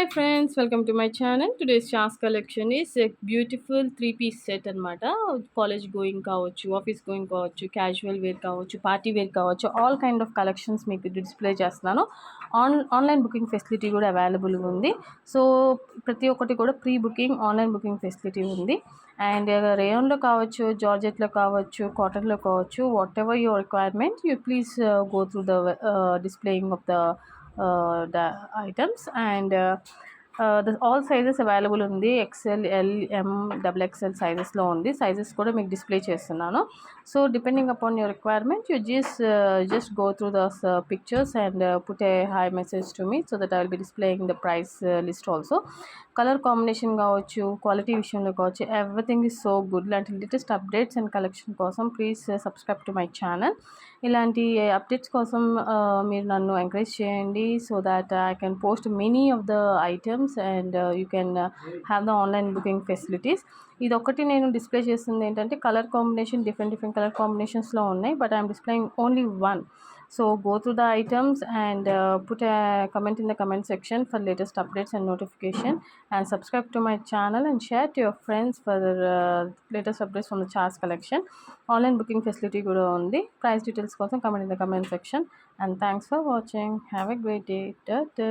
Hi friends, welcome to my channel. Today's Chance collection is a beautiful three-piece set అనమాట. College going కావచ్చు, office going కావచ్చు, casual wear కావచ్చు, party wear కావచ్చు, all kind of collections మీకు display చేస్తున్నాను. Online booking facility కూడా available ఉంది. So ప్రతి ఒక్కటి కూడా pre booking, online booking facility ఉంది. అండ్ రేయాన్లో కావచ్చు, జార్జెట్లో కావచ్చు, కాటన్లో కావచ్చు, what ever your requirement you please go through the displaying of the items. And all sizes available ఉంది. ఎక్సెల్, ఎల్, ఎం, డబుల్ ఎక్సెల్ సైజెస్లో ఉంది. సైజెస్ కూడా మీకు డిస్ప్లే చేస్తున్నాను. So depending upon your requirement you just go through those pictures and put a hi message to me so that I will be displaying the price list also. Colour combination కావచ్చు, quality విషయంలో కావచ్చు, everything is so good. ఇలాంటి latest updates and collection కోసం please subscribe to my channel. ఇలాంటి updates కోసం మీరు నన్ను encourage చేయండి so that I can post many of the items and you can have the online booking facilities. ఇది ఒకటి నేను డిస్ప్లే చేస్తుంది ఏంటంటే కలర్ కాంబినేషన్ డిఫరెంట్ కలర్ కాంబినేషన్స్లో ఉన్నాయి, but I'm displaying only one. So go through the items and put a comment in the comment section for latest updates and notification, and subscribe to my channel and share to your friends for the latest updates from the charts collection. Online booking facility kuda undi. Price details kosam comment in the comment section, and thanks for watching. Have a great day. Ta-ta.